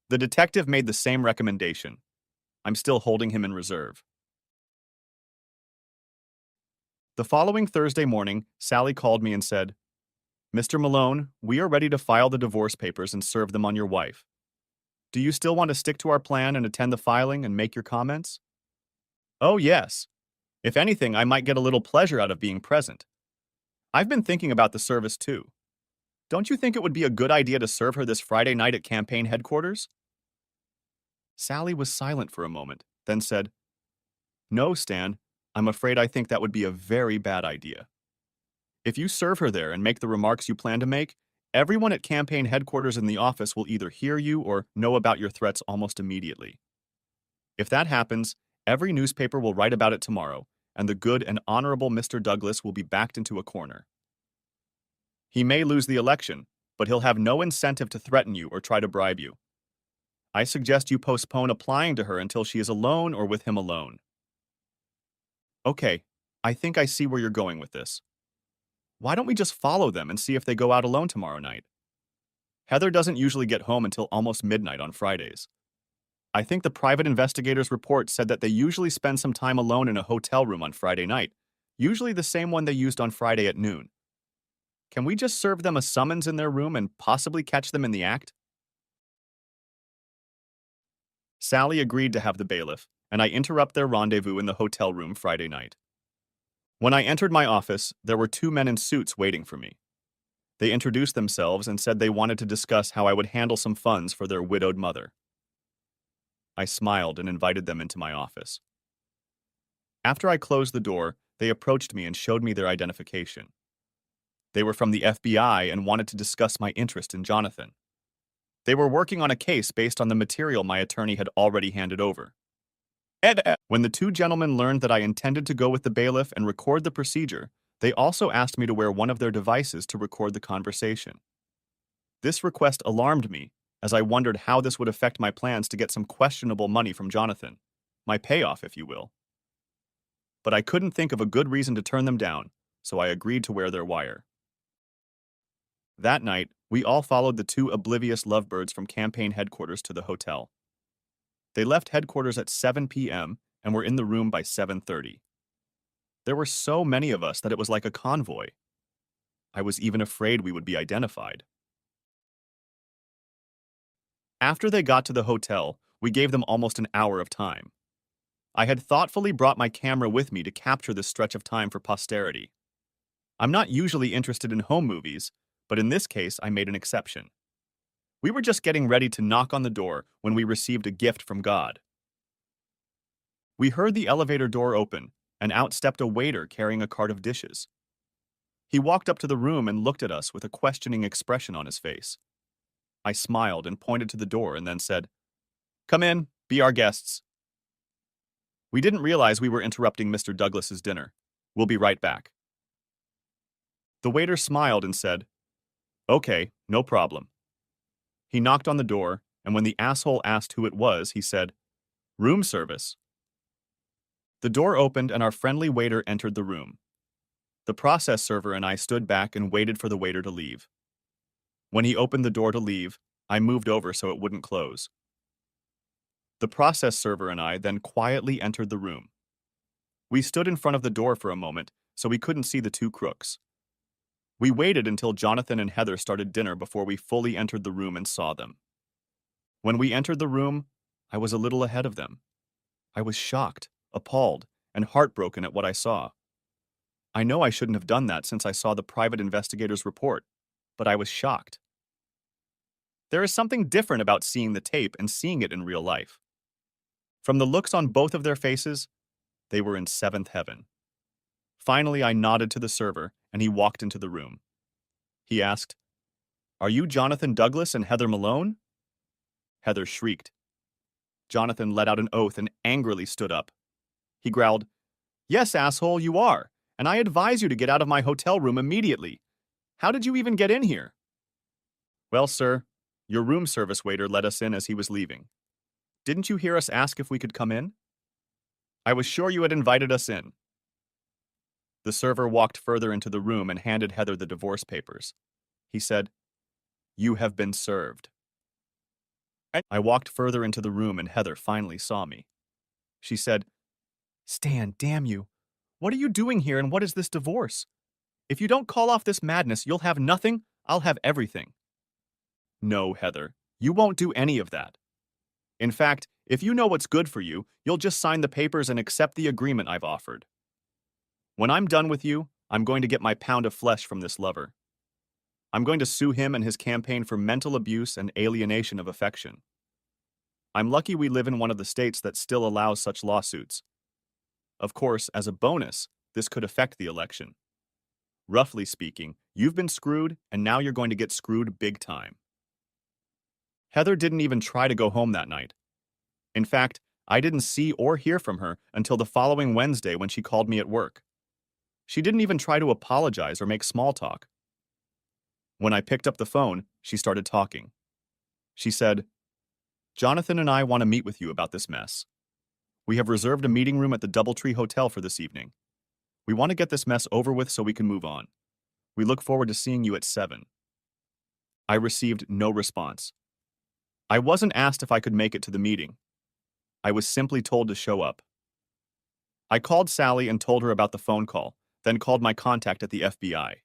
the detective made the same recommendation. I'm still holding him in reserve. The following Thursday morning, Sally called me and said, Mr. Malone, we are ready to file the divorce papers and serve them on your wife. Do you still want to stick to our plan and attend the filing and make your comments? Oh, yes. If anything, I might get a little pleasure out of being present. I've been thinking about the service too. Don't you think it would be a good idea to serve her this Friday night at campaign headquarters? Sally was silent for a moment, then said, No, Stan, I'm afraid I think that would be a very bad idea. If you serve her there and make the remarks you plan to make, everyone at campaign headquarters in the office will either hear you or know about your threats almost immediately. If that happens, every newspaper will write about it tomorrow, and the good and honorable Mr. Douglas will be backed into a corner. He may lose the election, but he'll have no incentive to threaten you or try to bribe you. I suggest you postpone applying to her until she is alone or with him alone. Okay, I think I see where you're going with this. Why don't we just follow them and see if they go out alone tomorrow night? Heather doesn't usually get home until almost midnight on Fridays. I think the private investigator's report said that they usually spend some time alone in a hotel room on Friday night, usually the same one they used on Friday at noon. Can we just serve them a summons in their room and possibly catch them in the act? Sally agreed to have the bailiff, and I interrupt their rendezvous in the hotel room Friday night. When I entered my office, there were 2 men in suits waiting for me. They introduced themselves and said they wanted to discuss how I would handle some funds for their widowed mother. I smiled and invited them into my office. After I closed the door, they approached me and showed me their identification. They were from the FBI and wanted to discuss my interest in Jonathan. They were working on a case based on the material my attorney had already handed over. When the 2 gentlemen learned that I intended to go with the bailiff and record the procedure, they also asked me to wear one of their devices to record the conversation. This request alarmed me, as I wondered how this would affect my plans to get some questionable money from Jonathan, my payoff, if you will. But I couldn't think of a good reason to turn them down, so I agreed to wear their wire. That night, we all followed the 2 oblivious lovebirds from campaign headquarters to the hotel. They left headquarters at 7 p.m. and were in the room by 7:30. There were so many of us that it was like a convoy. I was even afraid we would be identified. After they got to the hotel, we gave them almost an hour of time. I had thoughtfully brought my camera with me to capture this stretch of time for posterity. I'm not usually interested in home movies, but in this case, I made an exception. We were just getting ready to knock on the door when we received a gift from God. We heard the elevator door open, and out stepped a waiter carrying a cart of dishes. He walked up to the room and looked at us with a questioning expression on his face. I smiled and pointed to the door and then said, "Come in, be our guests." We didn't realize we were interrupting Mr. Douglas's dinner. We'll be right back. The waiter smiled and said, "Okay, no problem." He knocked on the door, and when the asshole asked who it was, he said, "Room service." The door opened and our friendly waiter entered the room. The process server and I stood back and waited for the waiter to leave. When he opened the door to leave, I moved over so it wouldn't close. The process server and I then quietly entered the room. We stood in front of the door for a moment so we couldn't see the two crooks. We waited until Jonathan and Heather started dinner before we fully entered the room and saw them. When we entered the room, I was a little ahead of them. I was shocked, appalled, and heartbroken at what I saw. I know I shouldn't have done that since I saw the private investigator's report, but I was shocked. There is something different about seeing the tape and seeing it in real life. From the looks on both of their faces, they were in seventh heaven. Finally, I nodded to the server, and he walked into the room. He asked, "Are you Jonathan Douglas and Heather Malone?" Heather shrieked. Jonathan let out an oath and angrily stood up. He growled, "Yes, asshole, you are, and I advise you to get out of my hotel room immediately. How did you even get in here?" "Well, sir, your room service waiter let us in as he was leaving. Didn't you hear us ask if we could come in?" "I was sure you had invited us in." The server walked further into the room and handed Heather the divorce papers. He said, "You have been served." I walked further into the room and Heather finally saw me. She said, "Stan, damn you. What are you doing here and what is this divorce? If you don't call off this madness, you'll have nothing, I'll have everything." "No, Heather, you won't do any of that. In fact, if you know what's good for you, you'll just sign the papers and accept the agreement I've offered. When I'm done with you, I'm going to get my pound of flesh from this lover. I'm going to sue him and his campaign for mental abuse and alienation of affection. I'm lucky we live in one of the states that still allows such lawsuits. Of course, as a bonus, this could affect the election. Roughly speaking, you've been screwed, and now you're going to get screwed big time." Heather didn't even try to go home that night. In fact, I didn't see or hear from her until the following Wednesday when she called me at work. She didn't even try to apologize or make small talk. When I picked up the phone, she started talking. She said, "Jonathan and I want to meet with you about this mess. We have reserved a meeting room at the Doubletree Hotel for this evening. We want to get this mess over with so we can move on. We look forward to seeing you at 7. I received no response. I wasn't asked if I could make it to the meeting. I was simply told to show up. I called Sally and told her about the phone call, then called my contact at the FBI.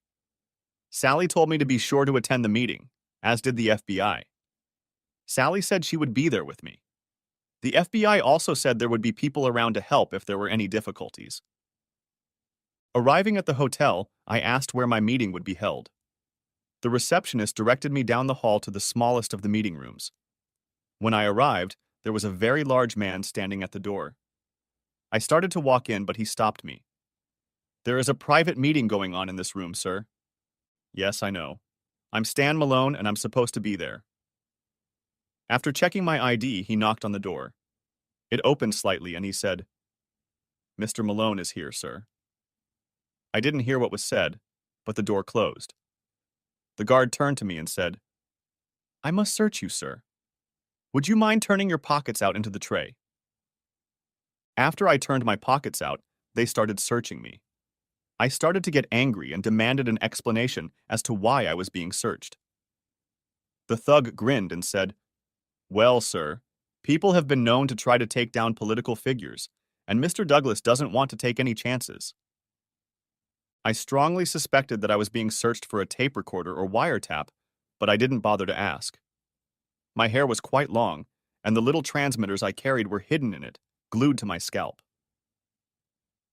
Sally told me to be sure to attend the meeting, as did the FBI. Sally said she would be there with me. The FBI also said there would be people around to help if there were any difficulties. Arriving at the hotel, I asked where my meeting would be held. The receptionist directed me down the hall to the smallest of the meeting rooms. When I arrived, there was a very large man standing at the door. I started to walk in, but he stopped me. "There is a private meeting going on in this room, sir." "Yes, I know. I'm Stan Malone, and I'm supposed to be there." After checking my ID, he knocked on the door. It opened slightly, and he said, "Mr. Malone is here, sir." I didn't hear what was said, but the door closed. The guard turned to me and said, "I must search you, sir. Would you mind turning your pockets out into the tray?" After I turned my pockets out, they started searching me. I started to get angry and demanded an explanation as to why I was being searched. The thug grinned and said, "Well, sir, people have been known to try to take down political figures, and Mr. Douglas doesn't want to take any chances." I strongly suspected that I was being searched for a tape recorder or wiretap, but I didn't bother to ask. My hair was quite long, and the little transmitters I carried were hidden in it, glued to my scalp.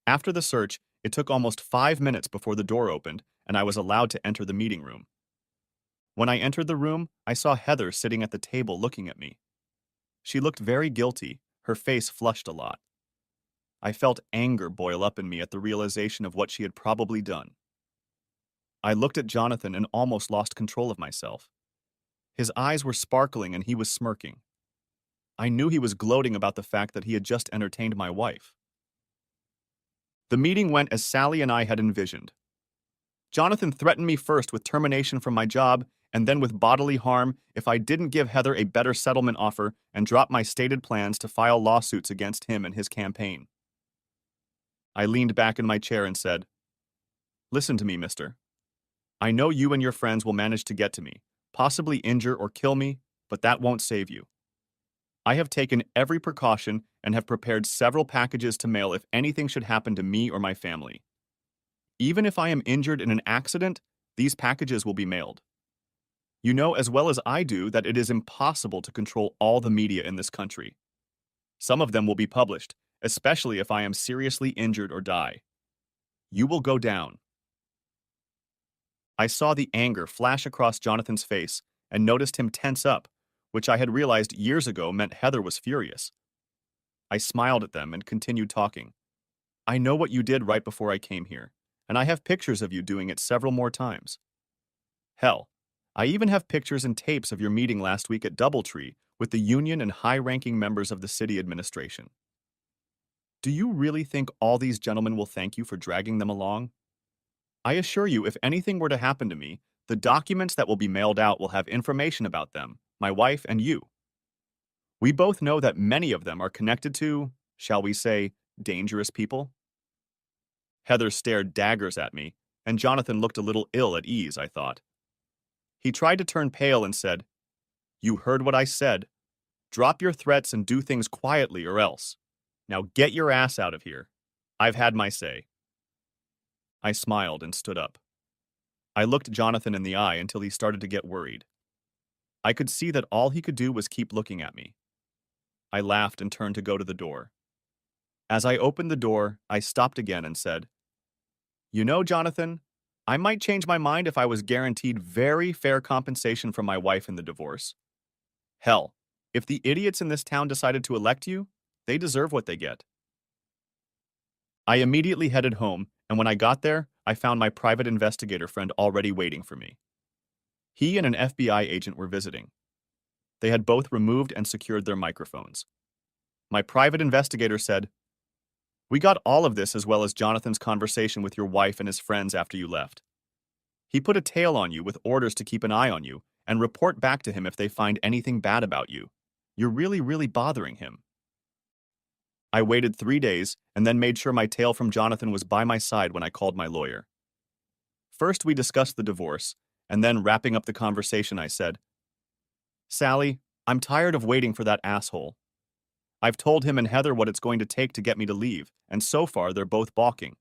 After the search, it took almost 5 minutes before the door opened, and I was allowed to enter the meeting room. When I entered the room, I saw Heather sitting at the table looking at me. She looked very guilty, her face flushed a lot. I felt anger boil up in me at the realization of what she had probably done. I looked at Jonathan and almost lost control of myself. His eyes were sparkling and he was smirking. I knew he was gloating about the fact that he had just entertained my wife. The meeting went as Sally and I had envisioned. Jonathan threatened me first with termination from my job and then with bodily harm if I didn't give Heather a better settlement offer and drop my stated plans to file lawsuits against him and his campaign. I leaned back in my chair and said, "Listen to me, mister. I know you and your friends will manage to get to me, possibly injure or kill me, but that won't save you. I have taken every precaution and have prepared several packages to mail if anything should happen to me or my family. Even if I am injured in an accident, these packages will be mailed. You know as well as I do that it is impossible to control all the media in this country. Some of them will be published, especially if I am seriously injured or die. You will go down. I saw the anger flash across Jonathan's face and noticed him tense up, which I had realized years ago meant Heather was furious. I smiled at them and continued talking. I know what you did right before I came here, and I have pictures of you doing it several more times. Hell, I even have pictures and tapes of your meeting last week at Doubletree with the union and high-ranking members of the city administration. Do you really think all these gentlemen will thank you for dragging them along? I assure you, if anything were to happen to me, the documents that will be mailed out will have information about them, my wife and you. We both know that many of them are connected to, shall we say, dangerous people. Heather stared daggers at me, and Jonathan looked a little ill at ease, I thought. He tried to turn pale and said, "You heard what I said. Drop your threats and do things quietly or else. Now get your ass out of here. I've had my say." I smiled and stood up. I looked Jonathan in the eye until he started to get worried. I could see that all he could do was keep looking at me. I laughed and turned to go to the door. As I opened the door, I stopped again and said, "You know, Jonathan, I might change my mind if I was guaranteed very fair compensation from my wife in the divorce. Hell, if the idiots in this town decided to elect you, they deserve what they get." I immediately headed home, and when I got there, I found my private investigator friend already waiting for me. He and an FBI agent were visiting. They had both removed and secured their microphones. My private investigator said, "We got all of this as well as Jonathan's conversation with your wife and his friends after you left. He put a tail on you with orders to keep an eye on you and report back to him if they find anything bad about you. You're really, really bothering him." I waited 3 days and then made sure my tail from Jonathan was by my side when I called my lawyer. First, we discussed the divorce, and then wrapping up the conversation, I said, "Sally, I'm tired of waiting for that asshole. I've told him and Heather what it's going to take to get me to leave, and so far they're both balking.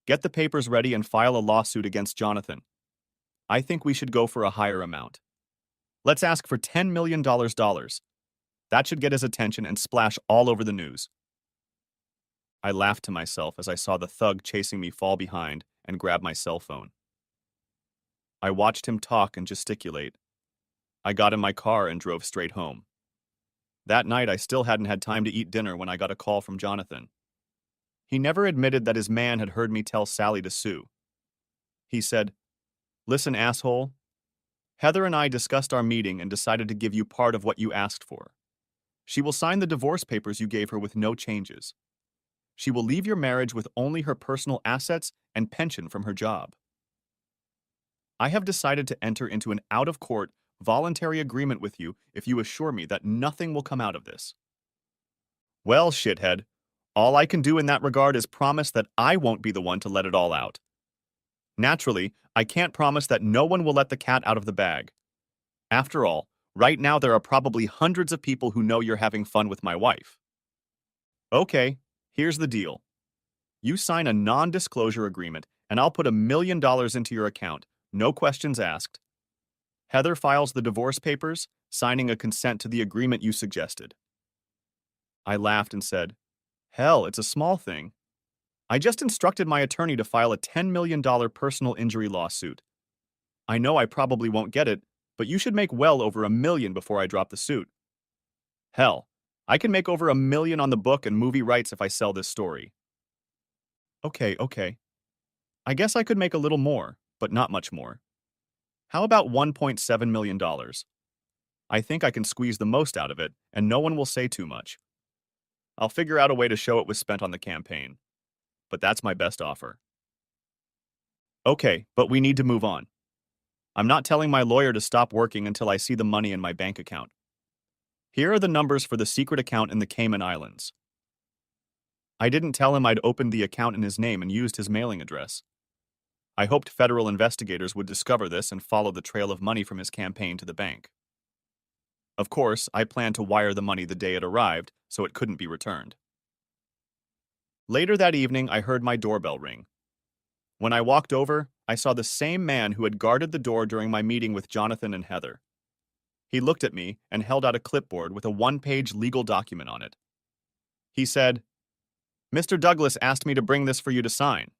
Get the papers ready and file a lawsuit against Jonathan. I think we should go for a higher amount. Let's ask for $10 million. That should get his attention and splash all over the news." I laughed to myself as I saw the thug chasing me fall behind and grab my cell phone. I watched him talk and gesticulate. I got in my car and drove straight home. That night, I still hadn't had time to eat dinner when I got a call from Jonathan. He never admitted that his man had heard me tell Sally to sue. He said, "Listen, asshole. Heather and I discussed our meeting and decided to give you part of what you asked for. She will sign the divorce papers you gave her with no changes. She will leave your marriage with only her personal assets and pension from her job. I have decided to enter into an out-of-court, voluntary agreement with you if you assure me that nothing will come out of this." Well, shithead, all I can do in that regard is promise that I won't be the one to let it all out. Naturally, I can't promise that no one will let the cat out of the bag. After all, right now there are probably hundreds of people who know you're having fun with my wife. Okay, here's the deal. You sign a non-disclosure agreement, and I'll put $1 million into your account, no questions asked. Heather files the divorce papers, signing a consent to the agreement you suggested. I laughed and said, "Hell, it's a small thing. I just instructed my attorney to file a $10 million personal injury lawsuit. I know I probably won't get it, but you should make well over $1 million before I drop the suit. Hell, I can make over $1 million on the book and movie rights if I sell this story." Okay. I guess I could make a little more, but not much more. How about $1.7 million? I think I can squeeze the most out of it, and no one will say too much. I'll figure out a way to show it was spent on the campaign. But that's my best offer. Okay, but we need to move on. I'm not telling my lawyer to stop working until I see the money in my bank account. Here are the numbers for the secret account in the Cayman Islands. I didn't tell him I'd opened the account in his name and used his mailing address. I hoped federal investigators would discover this and follow the trail of money from his campaign to the bank. Of course, I planned to wire the money the day it arrived, so it couldn't be returned. Later that evening, I heard my doorbell ring. When I walked over, I saw the same man who had guarded the door during my meeting with Jonathan and Heather. He looked at me and held out a clipboard with a one-page legal document on it. He said, "Mr. Douglas asked me to bring this for you to sign."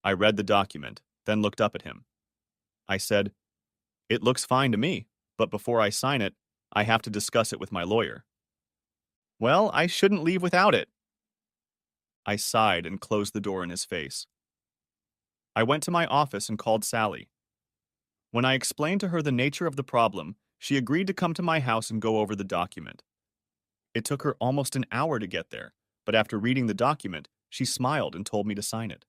I read the document, then looked up at him. I said, "It looks fine to me, but before I sign it, I have to discuss it with my lawyer." "Well, I shouldn't leave without it." I sighed and closed the door in his face. I went to my office and called Sally. When I explained to her the nature of the problem, she agreed to come to my house and go over the document. It took her almost an hour to get there, but after reading the document, she smiled and told me to sign it.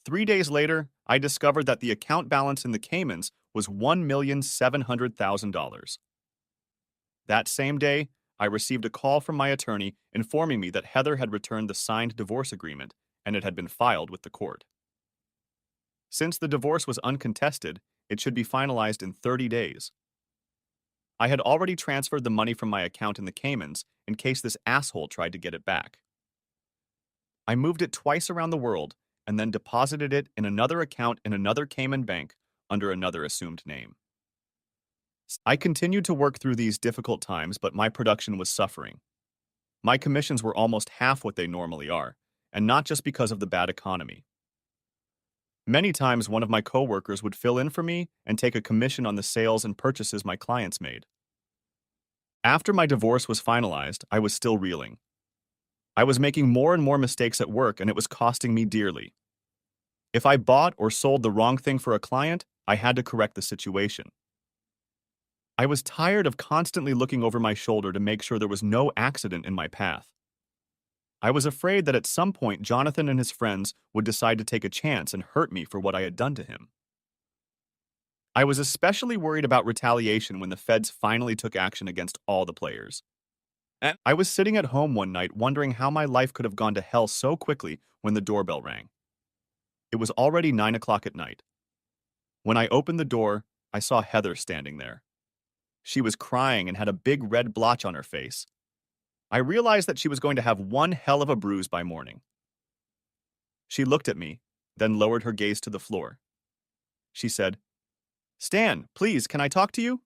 3 days later, I discovered that the account balance in the Caymans was $1,700,000. That same day, I received a call from my attorney informing me that Heather had returned the signed divorce agreement and it had been filed with the court. Since the divorce was uncontested, it should be finalized in 30 days. I had already transferred the money from my account in the Caymans in case this asshole tried to get it back. I moved it twice around the world and then deposited it in another account in another Cayman bank under another assumed name. I continued to work through these difficult times, but my production was suffering. My commissions were almost half what they normally are, and not just because of the bad economy. Many times, one of my coworkers would fill in for me and take a commission on the sales and purchases my clients made. After my divorce was finalized, I was still reeling. I was making more and more mistakes at work, and it was costing me dearly. If I bought or sold the wrong thing for a client, I had to correct the situation. I was tired of constantly looking over my shoulder to make sure there was no accident in my path. I was afraid that at some point Jonathan and his friends would decide to take a chance and hurt me for what I had done to him. I was especially worried about retaliation when the feds finally took action against all the players. And I was sitting at home one night wondering how my life could have gone to hell so quickly when the doorbell rang. It was already 9 o'clock at night. When I opened the door, I saw Heather standing there. She was crying and had a big red blotch on her face. I realized that she was going to have one hell of a bruise by morning. She looked at me, then lowered her gaze to the floor. She said, "Stan, please, can I talk to you?"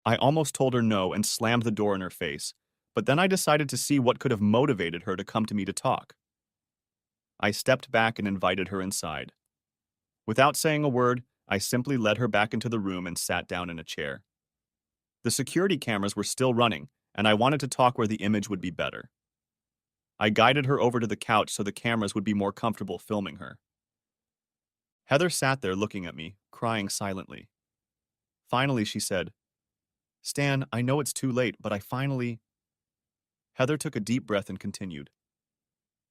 I almost told her no and slammed the door in her face, but then I decided to see what could have motivated her to come to me to talk. I stepped back and invited her inside. Without saying a word, I simply led her back into the room and sat down in a chair. The security cameras were still running, and I wanted to talk where the image would be better. I guided her over to the couch so the cameras would be more comfortable filming her. Heather sat there looking at me, crying silently. Finally, she said, "Stan, I know it's too late, but I finally—" Heather took a deep breath and continued,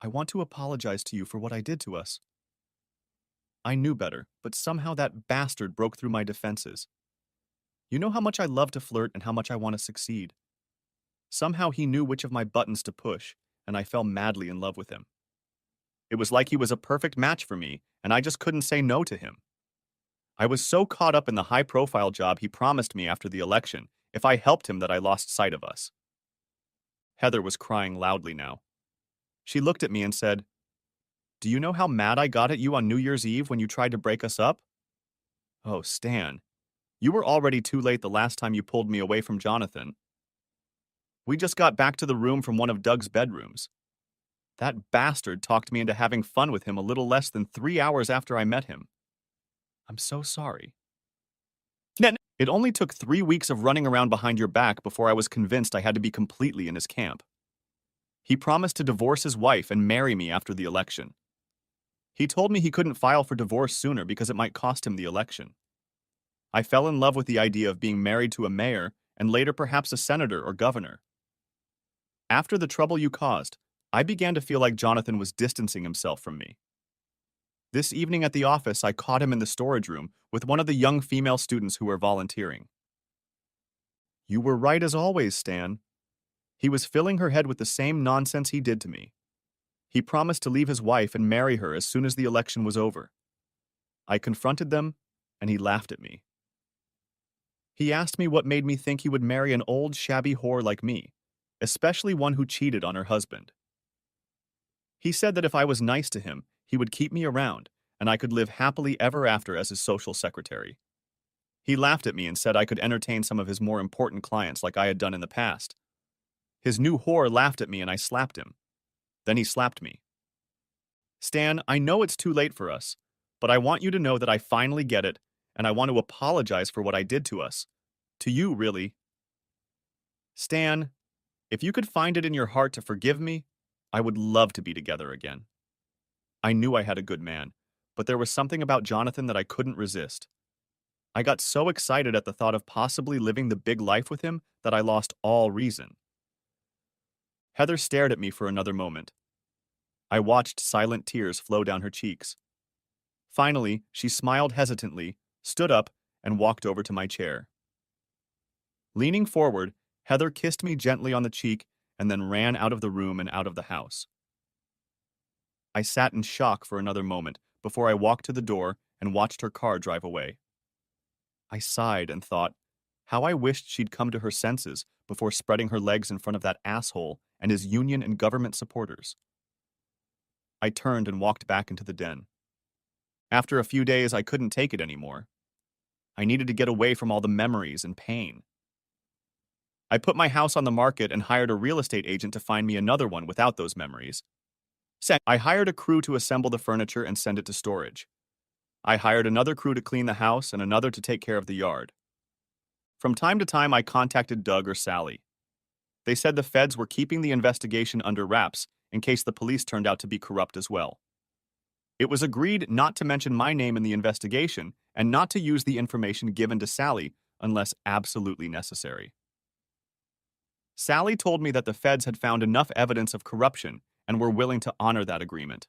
"I want to apologize to you for what I did to us. I knew better, but somehow that bastard broke through my defenses. You know how much I love to flirt and how much I want to succeed. Somehow he knew which of my buttons to push, and I fell madly in love with him. It was like he was a perfect match for me, and I just couldn't say no to him. I was so caught up in the high-profile job he promised me after the election if I helped him that I lost sight of us." Heather was crying loudly now. She looked at me and said, "Do you know how mad I got at you on New Year's Eve when you tried to break us up? Oh, Stan, you were already too late the last time you pulled me away from Jonathan. We just got back to the room from one of Doug's bedrooms. That bastard talked me into having fun with him a little less than 3 hours after I met him. I'm so sorry. It only took 3 weeks of running around behind your back before I was convinced I had to be completely in his camp. He promised to divorce his wife and marry me after the election. He told me he couldn't file for divorce sooner because it might cost him the election. I fell in love with the idea of being married to a mayor and later perhaps a senator or governor. After the trouble you caused, I began to feel like Jonathan was distancing himself from me. This evening at the office, I caught him in the storage room with one of the young female students who were volunteering. You were right as always, Stan. He was filling her head with the same nonsense he did to me. He promised to leave his wife and marry her as soon as the election was over. I confronted them, and he laughed at me. He asked me what made me think he would marry an old, shabby whore like me, especially one who cheated on her husband. He said that if I was nice to him, he would keep me around, and I could live happily ever after as his social secretary. He laughed at me and said I could entertain some of his more important clients like I had done in the past. His new whore laughed at me and I slapped him. Then he slapped me. Stan, I know it's too late for us, but I want you to know that I finally get it, and I want to apologize for what I did to us. To you, really. Stan, if you could find it in your heart to forgive me, I would love to be together again. I knew I had a good man, but there was something about Jonathan that I couldn't resist. I got so excited at the thought of possibly living the big life with him that I lost all reason. Heather stared at me for another moment. I watched silent tears flow down her cheeks. Finally, she smiled hesitantly, stood up, and walked over to my chair. Leaning forward, Heather kissed me gently on the cheek and then ran out of the room and out of the house. I sat in shock for another moment before I walked to the door and watched her car drive away. I sighed and thought, how I wished she'd come to her senses before spreading her legs in front of that asshole and his union and government supporters. I turned and walked back into the den. After a few days, I couldn't take it anymore. I needed to get away from all the memories and pain. I put my house on the market and hired a real estate agent to find me another one without those memories. I hired a crew to assemble the furniture and send it to storage. I hired another crew to clean the house and another to take care of the yard. From time to time, I contacted Doug or Sally. They said the feds were keeping the investigation under wraps in case the police turned out to be corrupt as well. It was agreed not to mention my name in the investigation and not to use the information given to Sally unless absolutely necessary. Sally told me that the feds had found enough evidence of corruption and were willing to honor that agreement.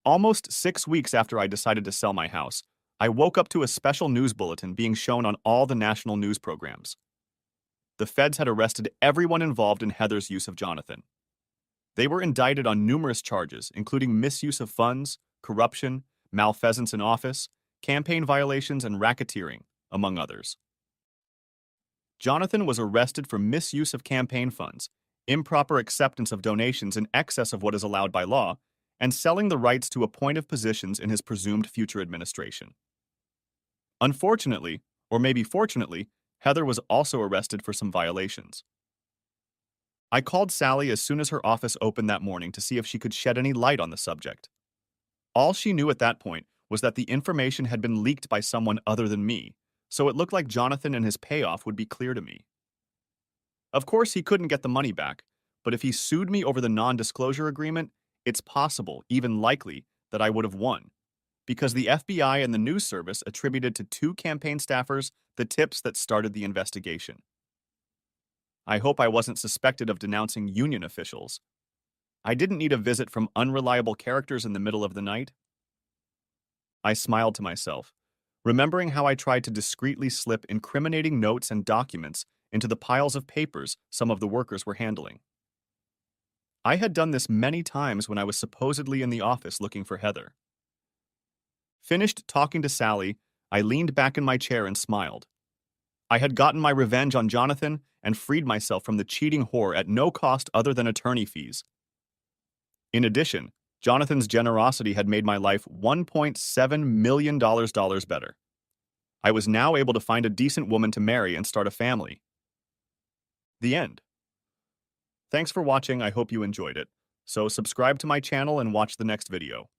Almost 6 weeks after I decided to sell my house, I woke up to a special news bulletin being shown on all the national news programs. The feds had arrested everyone involved in Heather's use of Jonathan. They were indicted on numerous charges, including misuse of funds, corruption, malfeasance in office, campaign violations, and racketeering, among others. Jonathan was arrested for misuse of campaign funds, improper acceptance of donations in excess of what is allowed by law, and selling the rights to appointive positions in his presumed future administration. Unfortunately, or maybe fortunately, Heather was also arrested for some violations. I called Sally as soon as her office opened that morning to see if she could shed any light on the subject. All she knew at that point was that the information had been leaked by someone other than me, so it looked like Jonathan and his payoff would be clear to me. Of course, he couldn't get the money back, but if he sued me over the non-disclosure agreement, it's possible, even likely, that I would have won, because the FBI and the news service attributed to 2 campaign staffers the tips that started the investigation. I hope I wasn't suspected of denouncing union officials. I didn't need a visit from unreliable characters in the middle of the night. I smiled to myself, remembering how I tried to discreetly slip incriminating notes and documents into the piles of papers some of the workers were handling. I had done this many times when I was supposedly in the office looking for Heather. Finished talking to Sally, I leaned back in my chair and smiled. I had gotten my revenge on Jonathan and freed myself from the cheating whore at no cost other than attorney fees. In addition, Jonathan's generosity had made my life $1.7 million better. I was now able to find a decent woman to marry and start a family. The end. Thanks for watching, I hope you enjoyed it. So subscribe to my channel and watch the next video.